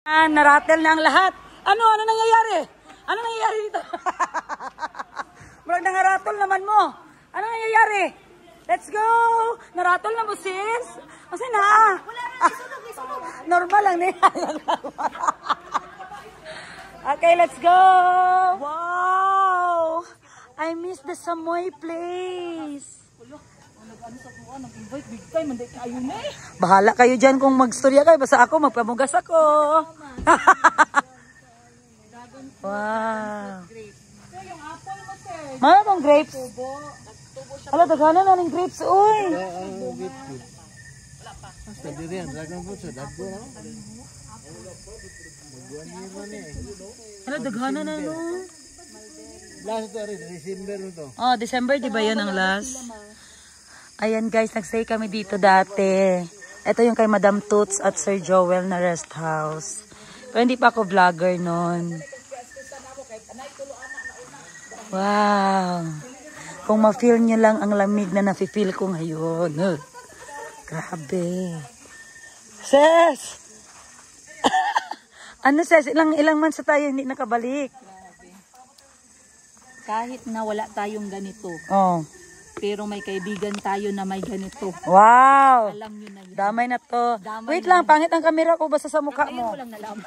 Naratel na ang lahat. Ano nangyayari? Ano nangyayari dito? Marag nangaratol naman mo. Ano nangyayari? Let's go! Naratol na mo, sis? Kasi na. Normal lang na. Okay, let's go! Wow! I miss the Samoy place. Bahala kayo dyan kung magstorya kayo. Basta ako, magpamugas ako. Wow. Mana tong grapes? Ala, daghanan na ng grapes, uy. Ala, daghanan na no. Last December to. Oh, December, di ba yun ang last? Ayan guys, nagsay kami dito dati. Ito yung kay Madam Toots at Sir Joel na rest house. Pero hindi pa ako vlogger nun. Wow. Kung ma-feel nyo lang ang lamig na nafe-feel ko ngayon. Grabe. Ses! Ano ses? Ilang months na tayo hindi nakabalik? Kahit na wala tayong ganito. Oh. Pero may kaibigan tayo na may ganito. Wow! Alam nyo na yun. Damay na to. Damay Wait na lang, pangit ang kamera ko basta sa mukha Ngayon mo. ko lang nalaman.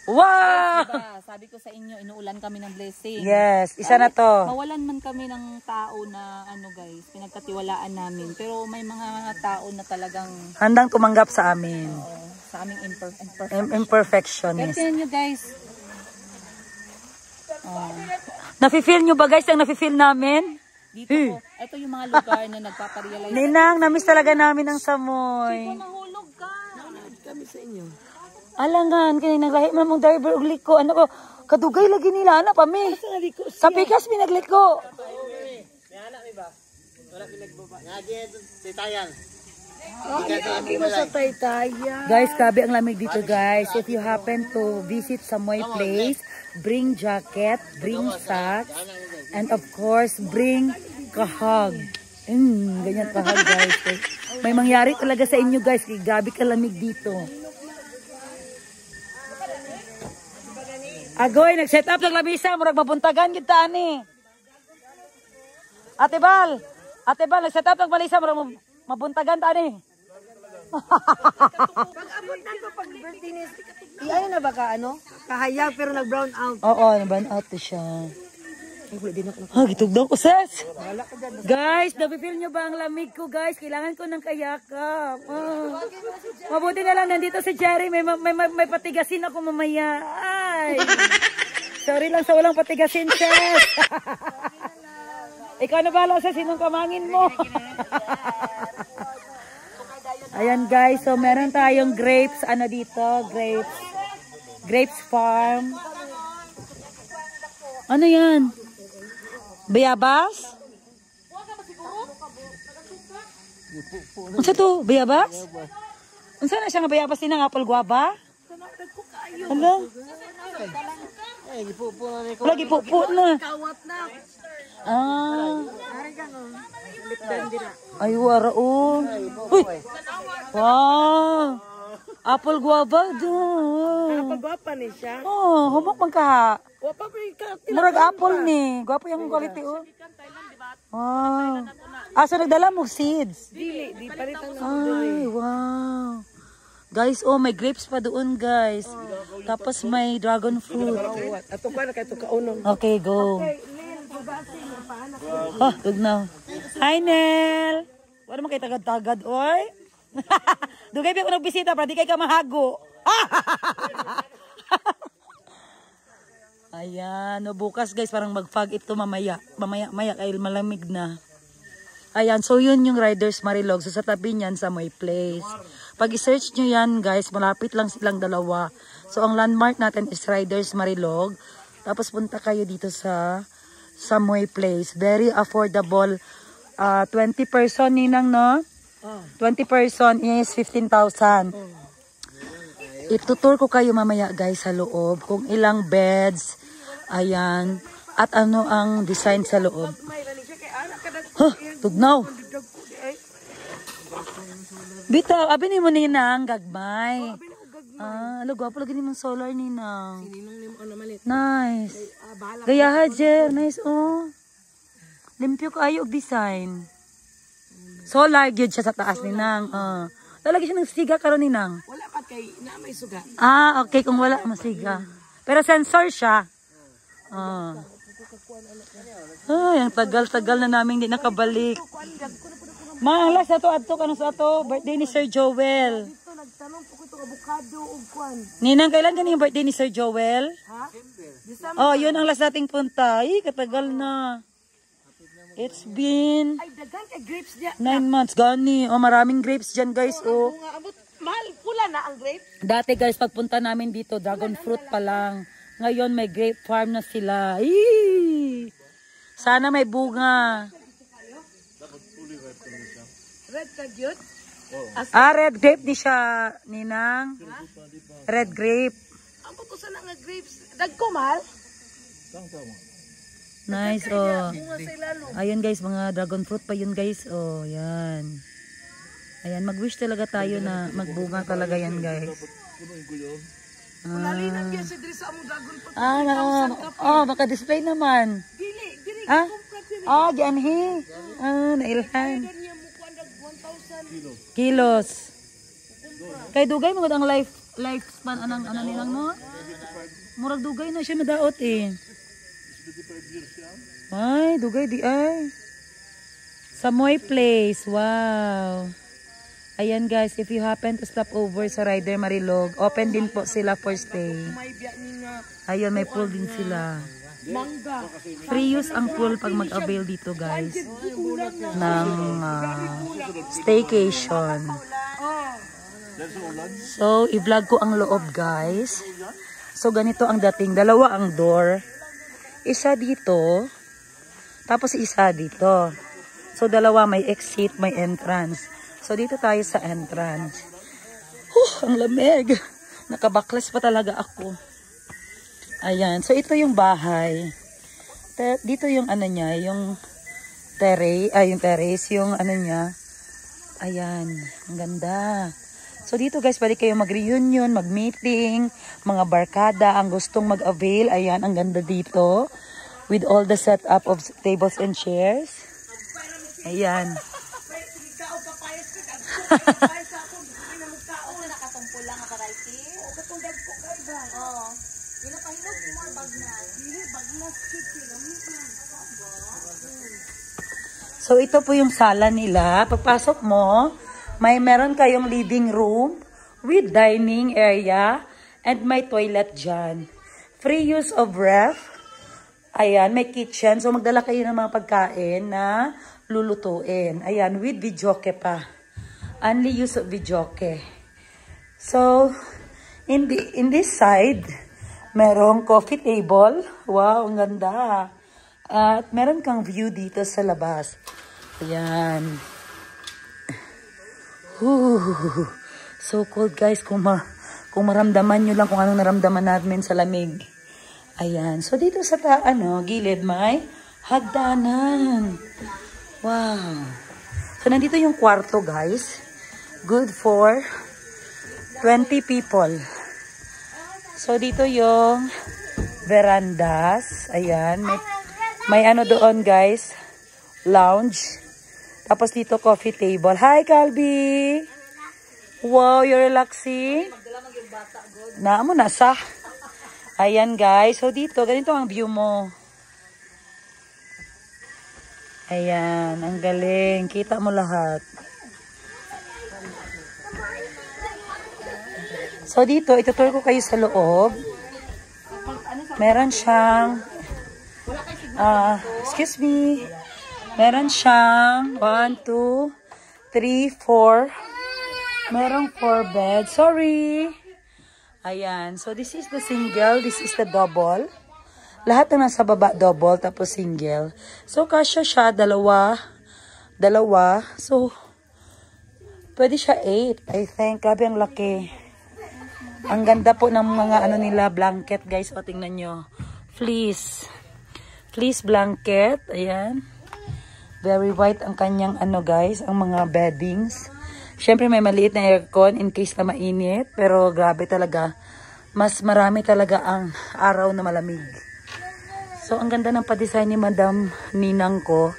Wow! Diba, sabi ko sa inyo, inuulan kami ng blessing. Yes, isa na to. Mawalan man kami ng tao na ano guys, pinagkatiwalaan namin. Pero may mga tao na talagang Handang tumanggap sa amin. sa aming imperfection. Pero Imperfectionist. tingnan nyo guys. Nafe-feel nyo ba guys ang nafe-feel namin? Dito po, ito yung mga lugar na nagpaparealize. Ninang, namiss talaga namin ang Samoy. Mahulog ka. Kami sa inyo. Alangan, kaya naglahi man mong driver og liko. Ano ko, kadugay lagi nila, anak pa mi. Sa pikas mi nagliko. Guys, grabe ang lamig dito guys. If you happen to visit Samoy place, bring jacket, bring socks, and of course, bring kahag. Ganyan kahag guys. May mangyari talaga sa inyo guys. Grabe kalamig dito. Agoy, nag-set up ng lamisa. Murag mabuntagan kita ni. Ate Bal, nag-set up ng balisa. Murag mabuntagan ta ni. Pag-abot na ko pag birthday ni Iyan na ba ka ano? Kahayag pero nag-brown out. Oo, naban out to siya. Gitugdaw ko, sis. Guys, napipil nyo ba ang lamig ko, guys? Kailangan ko ng kayakap. Mabuti na lang, nandito si Jerry. May patigasin ako mamaya. Ay. Sorry lang sa walang patigasin, sis. Ikaw na bala sa sinong kamangin mo. Ayan, guys. So, meron tayong grapes. Ano dito? Grapes farm. Ano yan? Bayabas? Ano to? Bayabas? Ano na siya nga bayabas din ng apple guava? Hello? Wala, gipupo na. Ay, wara o. Uy! Wow! Apple guava doon. Apple guapa ni siya. Oh, humok man ka. Guapa pa Murag apple ni. Gwapo yung quality oh. Wow. So nagdala mo seeds. Dili, di palitan na. Ay, wow. Guys, oh, may grapes pa doon, guys. Tapos may dragon fruit. Ato ka na kay to kaunong. Okay, go. Oh, tugnaw. Hi, Nel. Wala mo kay tagad-tagad, oy. Dugay pa ko nagbisita, para di kay ka mahago. Ayan, no, bukas guys, parang mag-fog ito mamaya. Mamaya kay malamig na. Ayan, so yun yung Riders Marilog. So sa tabi niyan sa Samoy Place. Pag i-search nyo yan guys, malapit lang silang dalawa. So ang landmark natin is Riders Marilog. Tapos punta kayo dito sa Samoy Place. Very affordable. 20 person ninang, no? 20 person is 15,000. Itutur ko kayo mamaya guys sa loob kung ilang beds, ayan, at ano ang design sa loob. Huh, tugnaw. Bito, abi ni mo ninang gagmay. Alo gwapo lagi ni mong solar ninang. Nice. Gaya Jer, nice oh. Limpyo kayo og design. Solar gyud siya sa taas ninang. Lalagay siya ng siga karon ninang. Wala pa kay na may suga. Okay kung wala masiga. Pero sensor siya. Ay, ang tagal-tagal na namin di nakabalik. Mahal sa to adto kanus ato birthday ni Sir Joel. Dito nagtanong po ko itong avocado ug kwan. Ninang kailan kani yung birthday ni Sir Joel? Ha? December. Yun ang last nating punta. Ay, katagal na. It's been Ay dagan kay grapes diya. 9 months gani. Maraming grapes dyan guys. Nga abot mahal pula na ang grapes. Dati guys pagpunta namin dito dragon fruit pa lang. Ngayon may grape farm na sila. Ay! Sana may bunga. Red ka gyud. Red grape di siya, Ninang. Red grape. Ambot ko sana nga grapes. Dagko mahal. Nice, Bunga sa ilalo. Ayun guys, mga dragon fruit pa yun guys. Yan. Ayan, mag-wish talaga tayo na magbunga talaga yan guys. Nalinang gyud si diri sa among dragon fruit. Maka-display naman. Dili Gianhi. Nailhan. niya mo kuan dag 1,000 Kilos. Kay dugay mo ang lifespan anang nilang no? Murag dugay na siya madaot eh. Ay, dugay di ay. Samoy Place. Wow. Ayan guys, if you happen to stop over sa Rider Marilog, open din po sila for stay. may biya ni nga Ayun, may pool din sila. mangga. Free use ang pool pag mag-avail dito guys ng staycation. So, i-vlog ko ang loob guys. So, ganito ang dating. Dalawa ang door. Isa dito. Tapos isa dito. So, dalawa may exit, may entrance. So, dito tayo sa entrance. Ang lamig. Nakabaklas pa talaga ako. Ayan. So, ito yung bahay. Dito yung ano niya, yung terrace, yung ano niya. Ayan. Ang ganda. So, dito guys, pwede kayo mag-reunion, mag-meeting, mga barkada, ang gustong mag-avail. Ayan, ang ganda dito. With all the setup of tables and chairs. Ayan. So, ito po yung sala nila. Pagpasok mo, meron kayong living room with dining area and may toilet dyan. Free use of ref. Ayan, may kitchen. So, magdala kayo ng mga pagkain na lulutuin. Ayan, with videoke pa. Only use of videoke. So, in this side, merong coffee table. Wow, ang ganda. At meron kang view dito sa labas. Ayan. So cold guys. Kung maramdaman nyo lang kung anong naramdaman namin sa lamig. Ayan. So dito sa gilid may hagdanan. Wow. So nandito yung kwarto guys. Good for 20 people. So dito yung verandas. Ayan. May ano doon guys. Lounge. Tapos dito coffee table. Hi Calby. Wow, you're relaxing. Naamo nasa. Ayan guys. So dito, ganito ang view mo. Ayan, ang galing. Kita mo lahat. So dito, itutur ko kayo sa loob. Meron siyang excuse me. Meron siyang 1, 2, 3, 4. Merong 4 beds. Sorry. Ayan. So, this is the single. This is the double. Lahat na nasa baba, double. Tapos single. So, kasya siya. Dalawa. So, pwede siya 8. I think. Grabe ang laki. Ang ganda po ng mga ano nila, blanket, guys. O, tingnan nyo. Fleece. Fleece blanket. Ayan. Very white ang kanyang ano, guys. Ang mga beddings. Syempre may maliit na aircon in case na mainit. Pero grabe talaga. Mas marami talaga ang araw na malamig. So ang ganda ng pa-design ni Madam Ninang ko.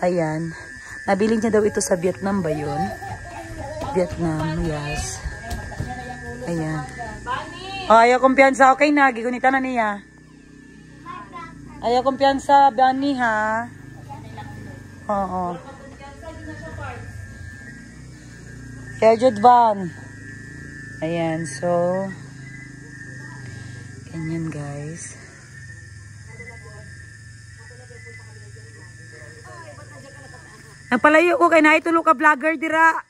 Ayan. Nabili niya daw ito sa Vietnam ba yun? Vietnam, yes. Ayan. Oh, ayaw kumpiyansa. Okay na. Gigunita na niya. Ayaw kumpiyansa, Bani, ha? Oo. Kaya Judvan. Ayan, so. Ganyan, guys. Nagpalayo ko kay naitulo ka vlogger dira.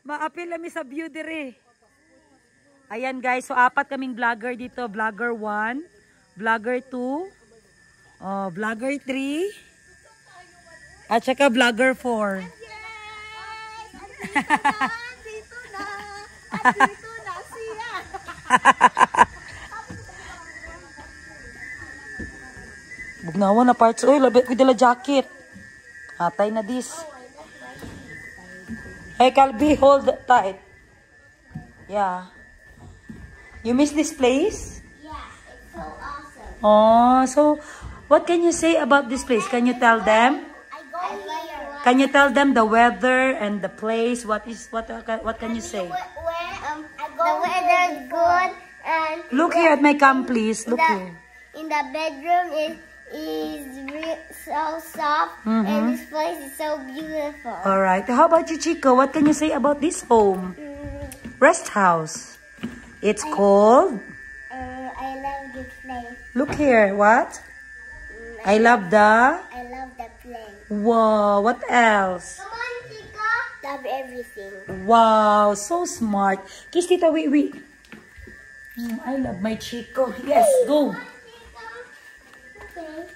Ma-appeal kami sa view dire. Ayan guys, so 4 kaming vlogger dito. Vlogger 1, vlogger 2, vlogger 3, at saka vlogger 4. Dito na siya. Bugnawan na parts. Uy, labit ko dala jacket. Atay na this. Hey, Calby, hold tight. Yeah. You miss this place? Yeah, it's so awesome. Oh, so what can you say about this place? Can you tell them? I go here. Can you tell them the weather and the place? What can you say? The weather's good and Look here at my cam, please. Look here. in the bedroom is so soft and this place is so beautiful. All right. How about you, Chico? What can you say about this home? Rest house. It's called. I love this place. Look here. What? I love the. I love the place. Wow. What else? Come on, Chica. Love everything. Wow. So smart. Kiss Tita Wiwi. I love my Chico. Yes. Go. Okay.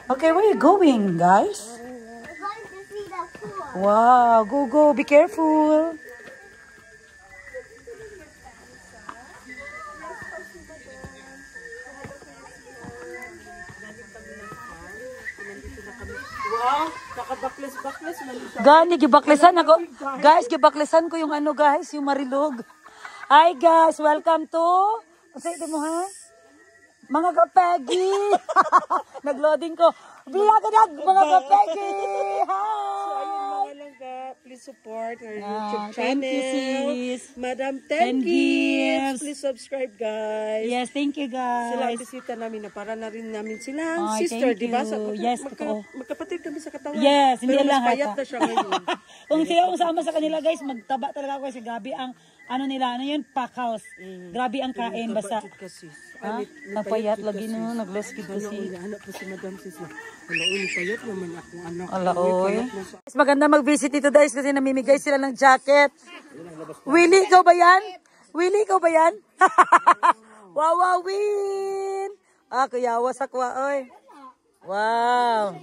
Okay. Where are you going, guys? We're going to see the pool. Wow. Go, go. Be careful. Wow, nakabakles-bakles man siya. Gani, gibaklesan ako. Guys, gibaklesan ko yung ano guys, yung Marilog. Hi guys, welcome to. Kasi ito mo ha? Mga kapegi. Nagloading ko. Bilaganag, mga kapegi. Hi. Please support our Ah, YouTube thank you, channel. sis. Madam 10 10 Gives. Gives. Please subscribe, guys. Yes, thank you Sila ang guys. bisita namin na para na rin namin silang Ay, sister, thank di ba? you. Yes, totoo. Magkapatid kami sa katawan. Yes, hindi Pero lang mas payat hata. na siya ngayon. Kung sila usama sa kanila guys, magtaba talaga ako kasi grabe ang ano nila, ano yun, pack house. Grabe ang kain, basta. Kasi, Ha? Nagpayat lagi no, nag-less kid kasi. anak po si Madam Sis na, alaoy, payat naman akong anak. Ala, oy. Mas maganda mag-visit dito guys kasi namimigay sila ng jacket. Willie, ikaw ba yan? Willie, ikaw ba yan? Wawawin! Ah, kuyawas ako, oy. Wow.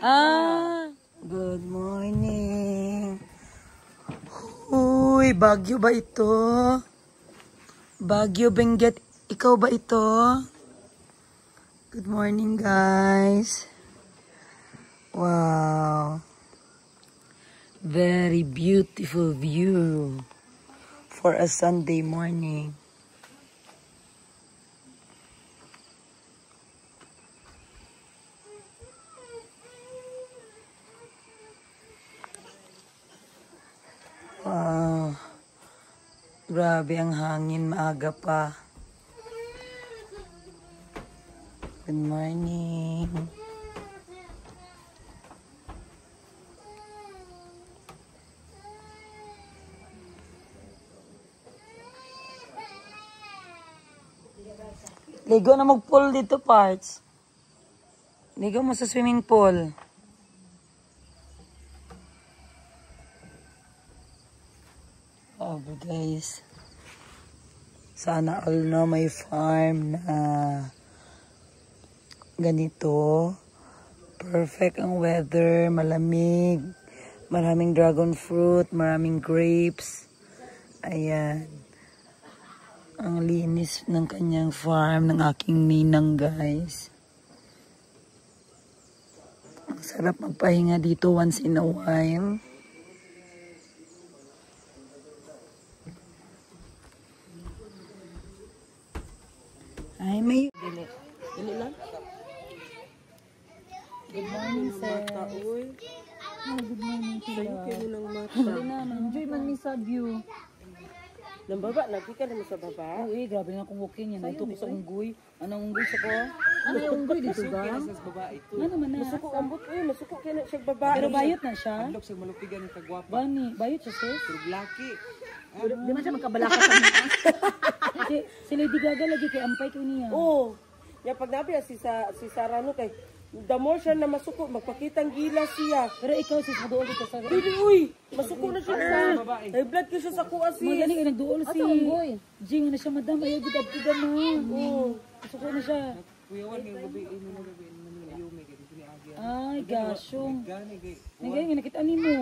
Ah, good morning. Uy, Baguio ba ito? Baguio Benguet, ikaw ba ito? Good morning, guys. Wow. Very beautiful view for a Sunday morning. Wow. Grabe ang hangin, maaga pa. Good morning. Ligo na mag-pool dito, parts. Ligo mo sa swimming pool. Oh, guys. Sana all na may farm na ganito. Perfect ang weather, malamig. Maraming dragon fruit, maraming grapes. Ayan. Ang linis ng kanyang farm, ng aking ninang, guys. Sarap magpahinga dito once in a while. Ay, may... Dili lang. Good morning, sir. Uy. Good morning, Sayo kayo ng mata. Dali naman. Enjoy man mi sa view. Nang baba, lagi ka naman sa baba. Uy, grabe na akong walking yan. Ito ko sa unggoy. Anong unggoy sa ko? Ano yung unggoy dito ga? Ano naman na? Masuko ambot, masuko kayo na siya babae. Pero bayot na siya. Adlok sa malupigan ng kagwapa. Bani, bayot siya sis. Pero laki. Di man siya magkabalaka sa mga. Si Lady Gaga lagi kay ampay ko niya. Oo. Yan pag nabi si Sarah no kay the more siya na masuko, magpakitang gila siya. Pero ikaw sis, maduol dito sa... Dili, uy! Masuko na siya sa... May blood ko siya sa kuha sis. Magaling ay nagduol si... Jing na siya, madam. Ayaw gudad-gudad na. Oo. Masuko na siya. Kuyawan ng gabi, ino na gabi, ino na ayume, kaya dito ni Agya. Ay, gasyong. Gani, kay. Nagay nga, nakita ni mo.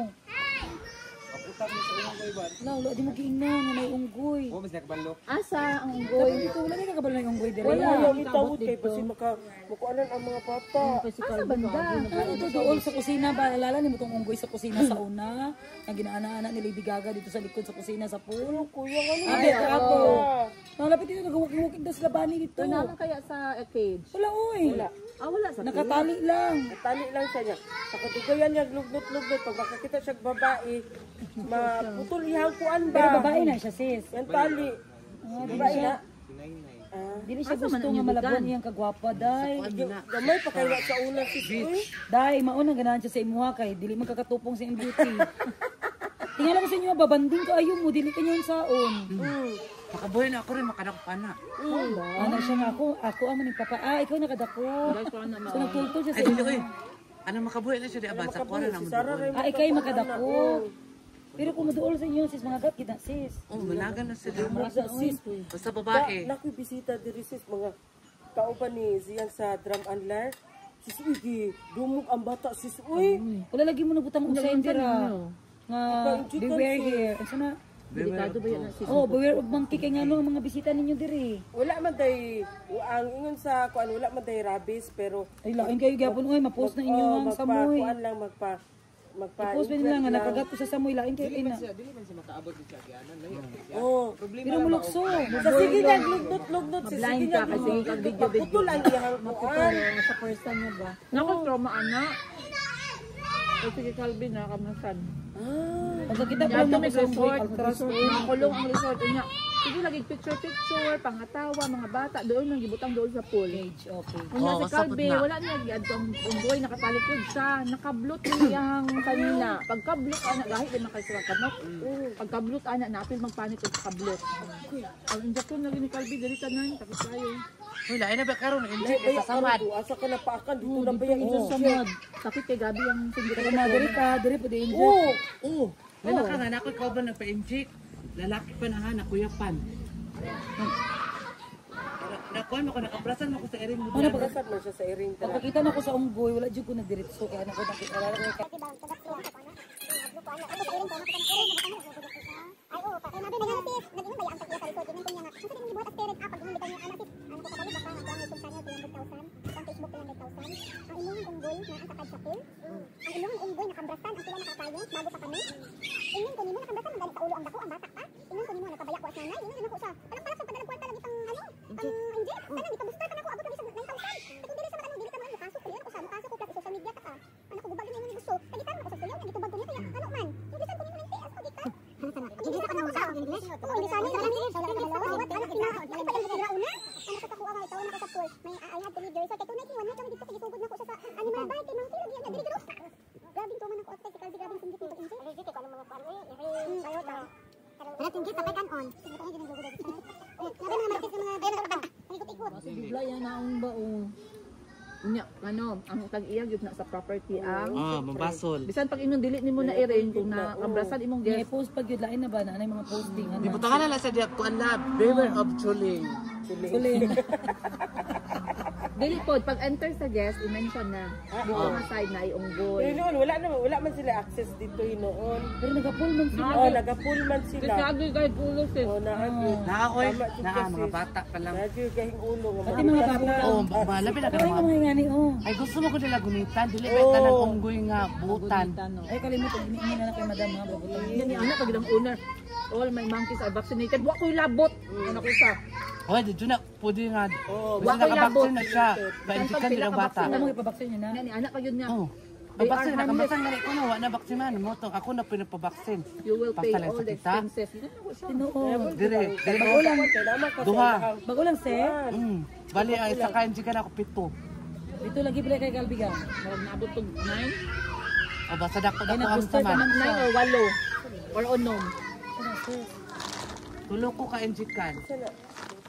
Kaputak mo sa unang kaiban. Wala, di mo giingnan nga may unggoy. O, mas nakabalok. Asa ang unggoy? Ito, wala na kakabalo na yung unggoy dire. Wala yung itawod kay kasi makuanan ang mga papa. Asa banda? Ito doon sa kusina ba? Alala ni mo itong unggoy sa kusina sa una. Na ginaana-ana ni Lady Gaga dito sa likod sa kusina sa pool. Kuya nga no. Abi, ako. Nalapit dito, nag-walking-walking daw sa labani dito. Ito naman kaya sa cage. Wala, uy. Wala. Wala sa Nakatali lang. Tali lang siya niya. Sa kadugayan niya, lugnot-lugnot. Pag makakita siya babae, maputol ihang kuan ba? Pero babae na siya, sis. Yan tali. Babae na. Dili siya gusto nga malabuan iyang kagwapa, day. Gamay pa kayo sa una sis. Uy. Day, maunang ganahan siya sa imuha kay dili man kakatupong sa beauty. Tingala ko sa inyo, babanding ka ayo mo, dili ka niyon saon. Makabuhay na ako rin, makadakpan na. Ano siya nga ako ang maning papa. Ikaw nakadako. So nagtultol siya sa Ay, dili, inyo. oy. Ano makabuhay na siya di abad sa kuwara na mo doon. Ikay makadako. Pero kung maduol sa inyo, sis, mga gat, kita, sis. Oh, malagan na sila. Sis. Basta babae. Nakoy bisita diri sis mga kauban ni Zian sa drum andlar. Sis uy, dumog ang bata sis uy. Wala lagi mo nabutang usay dira. Nga, beware here. Ano na? Delikado ba yan? Oh, beware of monkey kay nga ang mga bisita ninyo diri. Wala man day ang ingon sa kuan wala man day rabies pero Ay, lain kayo gyapon oy, ma-post na inyo ang samoy. kuan lang magpa I-post ba nila nga nakagat ko sa samoy, lain kayo ina. Dili man siya makaabot sa Agyanan. Oh, Pero mulukso. sa sige nga lugnot sis. Blind ka kasi kag video-video. Putol ang ihang kuan. Sa first time niya ba? Naka-trauma anak. Kasi si Calvin nakamasan. Pagkakita ko Kaya lang may sa resort, ultrasound. nakulong ang resort niya. Sige lagi picture, pangatawa, mga bata, doon nang gibutang doon sa pool. Age, okay. Kung si Calvin, wala niya giadtong unggoy nakapalikod siya, nakablot niyang kanina. Pagkablot ana gahi din makasulat kanok. Pagkablot ana napil magpanit sa kablot. Ang injection lagi ni Calvin dili tanan tapos tayo. Uy, lain na ba karon? Inject Ay, sa samad. asa ka na paakan dito na ba yung Oh, samad. Sakit kay Gabi ang singgit Kaya na diri ka, diri po di inject. Oo. Lala ka nga, nakoy kauban nagpa-inject. Lalaki pa na ha, nakuyapan. Nakuha mo ko, nakaprasan mo ko sa erin mo. Ano pag Pagkasad man siya sa iring tara. pagkakita na ko sa unggoy, wala jud ko nagdiretso kaya nako nakita ko kay bigla yan naong baong. Unya, ano, ang tag-iyag yun na sa property ang Mabasol. bisan pag inong delete nimo na i-ring kung na kambrasan imong May guest. post pag yun lain na ba na mga posting Di ano. mo tangan na sa diyak ko ang lab. Beware of chuling. Kuling. Dili po, pag enter sa guest, i-mention na. Dito nga side na Pero iunggoy. noon, wala man sila access dito noon. Pero nagapul man sila. Oh, nagapull man sila. Kasi agi guys, pulos eh. Oh, naagyo. Naakoy, Tama, naa, sis. mga bata pa lang. Naagyo kahing ulo. Pati mga bata. Oo, malabi na ka Ay, mga. mga ngani, oh. Ay, gusto mo ko nila gunitan. Dili ba tanan unggoy nga buutan. Ay, kalimutan, iniingin na kay madam ha, babutan. Yan yung anak, pag ilang owner. All my monkeys are vaccinated. Wa ko'y labot. Ano ko sa? Oy, dito na, pwede nga. Oh, Basta Wa ko'y labot. nakabaksin na siya. Pa-injikan din ang bata. Ano mo ipabaksin niyo na? Yan, anak pa yun niya. Oo. They Babaksin, are nakabaksin nga rin ko na. Wala na baksinan. Mo to, ako na pinapabaksin. You will pay Basta lang all sa the kita. expenses. Yun na ko siya. Tinuod. Dire, dire mo. Ulang. Duha. Bago lang, sir. Bali, ay, sa ka-injikan ako 7. Dito lagi pala kay Galbiga. Naabot to 9? O basta dako Ay, dako ang na-booster ka sama. man 9 or 8? Or onom? Tulo ko ka-injikan.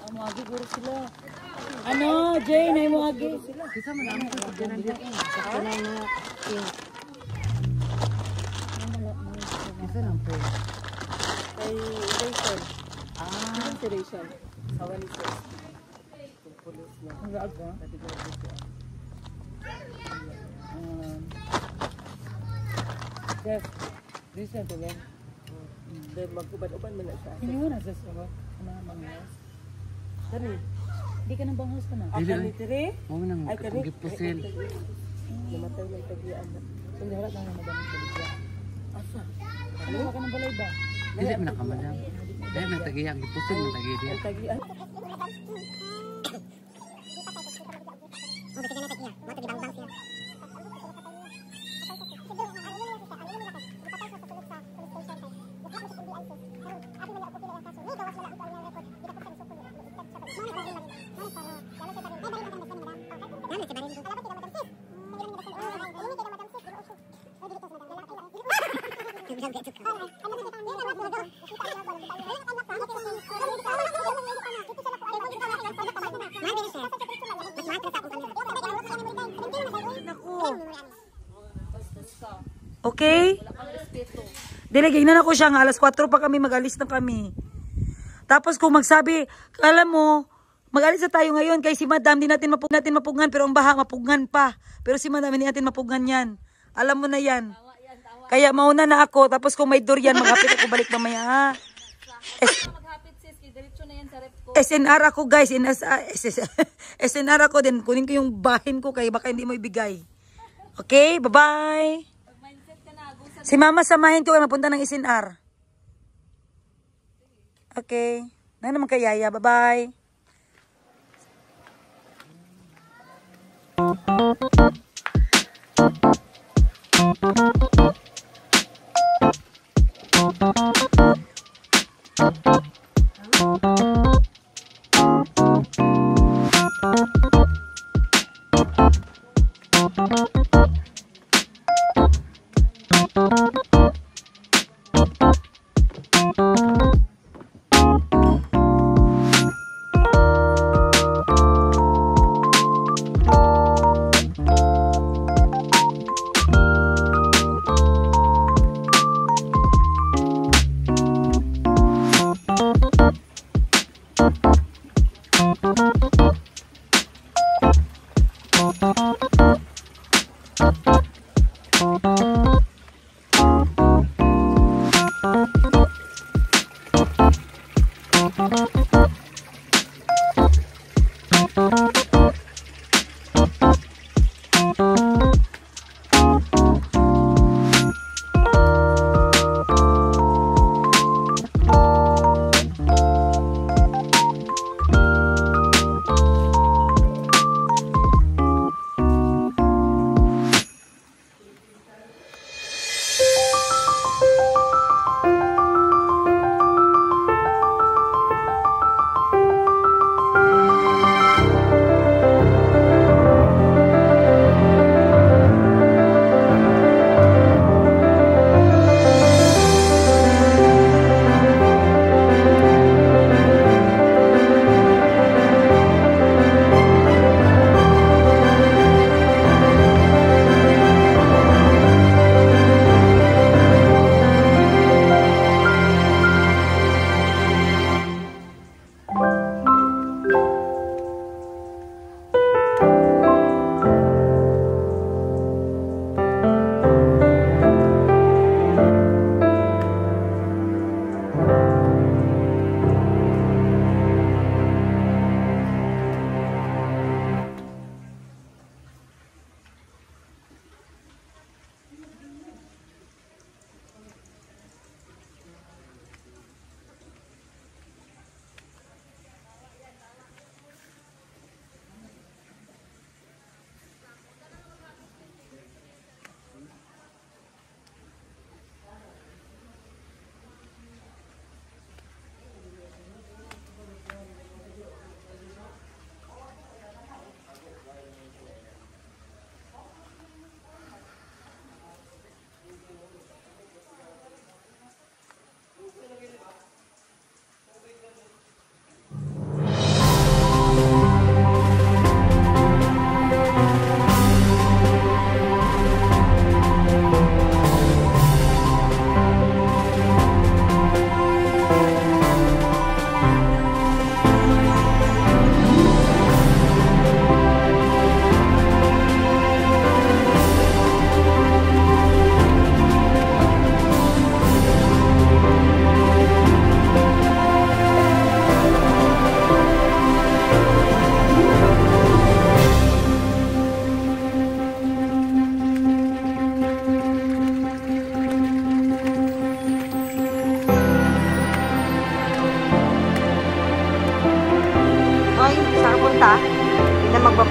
Ang mga guro sila. Ano, Jane, ay mga guro. Kisa man namin ko sa ganun dito. Sa kanang nga. Kisa lang po. Kay Rachel. Ano si Rachel? Sawa ni Sis. Ang raag ka? Jeff, listen to them. Then magubad-uban man na siya. Hindi mo na, sis, ako. Ano, banghos? Kani? Hindi ka nang banghos ka na. Ako ni Tire? Mo nang Ay, kani? gipusil. Namatay ng tagian na. Kung lahat lang na madaming kaligya. Asa? Ano ka ng balay ba? Dili man nakamadam. Dahil nang tagiyang gipusil man tagiya diya. Ang tagian. Okay? Diligay na ako siya nga. Alas 4 pa kami, mag-alis na kami. Tapos kung magsabi, alam mo, mag-alis na tayo ngayon kay si madam, di natin mapugngan, pero ang baha, mapugngan pa. Pero si madam, hindi natin mapugngan yan. Alam mo na yan. Kaya mauna na ako, tapos kung may durian, maghapit ako balik mamaya, ha? SNR ako, guys. SNR ako din. Kunin ko yung bahin ko, kaya baka hindi mo ibigay. Okay, bye-bye. Si mama samahin ko ay mapunta ng SNR. Okay. Na naman kay Yaya. Bye-bye.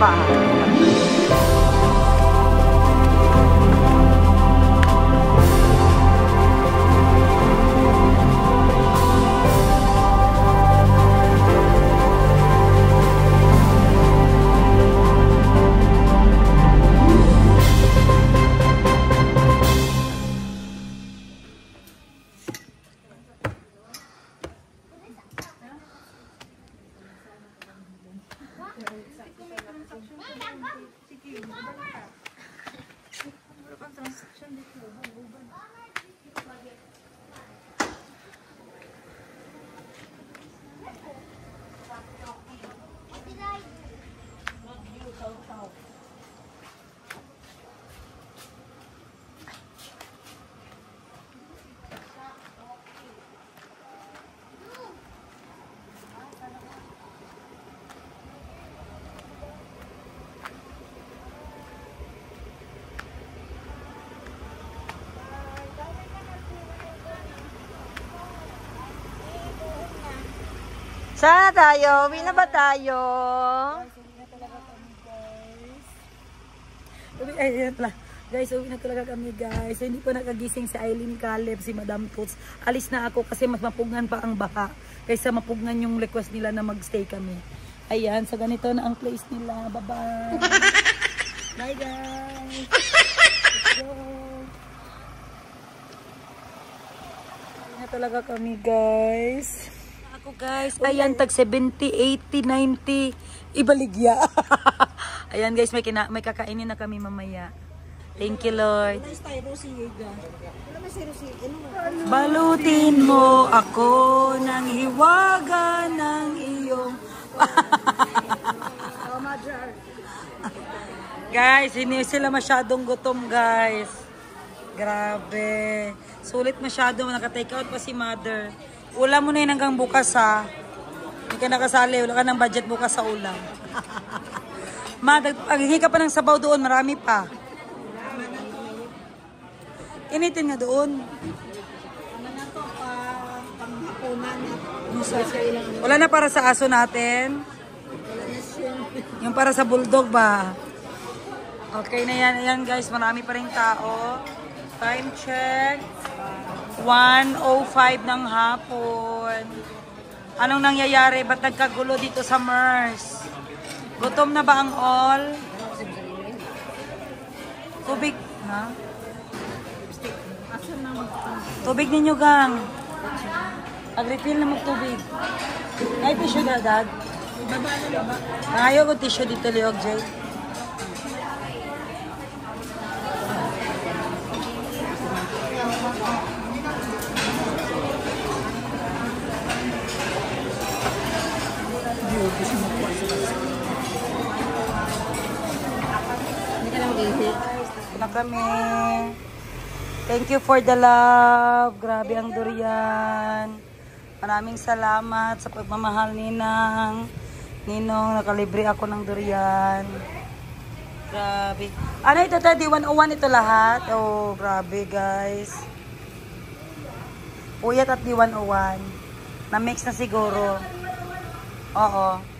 baba ha. Saan tayo? Uwi na ba tayo? Guys, uwi na talaga kami guys. So, hindi pa nakagising si Eileen Caleb, si Madam Toots. Alis na ako kasi mas mapugnan pa ang baha. Kaysa mapugnan yung request nila na magstay kami. Ayan, so ganito na ang place nila. Bye-bye. Bye guys. Let's go. Uwi na talaga kami guys. Ako guys, ayan, tag 70, 80, 90, ibaligya. Ayan guys, may kakainin na kami mamaya. Thank you Lord. Balutin mo ako ng hiwaga ng iyong guys, hindi sila masyadong gutom guys. Grabe. Sulit masyado, naka-take out pa si mother. Ulam mo na yun hanggang bukas ha. Hindi ka nakasali. Wala ka ng budget bukas sa ulam. Ma, paghingi ka pa ng sabaw doon. Marami pa. Initin nga doon. Wala na para sa aso natin. Yung para sa bulldog ba? Okay na yan. Ayan guys, marami pa rin tao. Time check. 1:05 ng hapon. Anong nangyayari? Ba't nagkagulo dito sa MERS? Gutom na ba ang all? Tubig. Ha? Tubig ninyo gang.Ag-refill na mag-tubig. Ay, tissue na dad. Ayaw ko tissue dito, Leog Jay. Na kami. Thank you for the love. Grabe ang durian. Maraming salamat sa pagmamahal ninang. Ninong, nakalibre ako ng durian. Grabe. Ano ito, Teddy? 101 ito lahat? Oh, grabe guys. Puyat at di 101. Na-mix na siguro. Oo.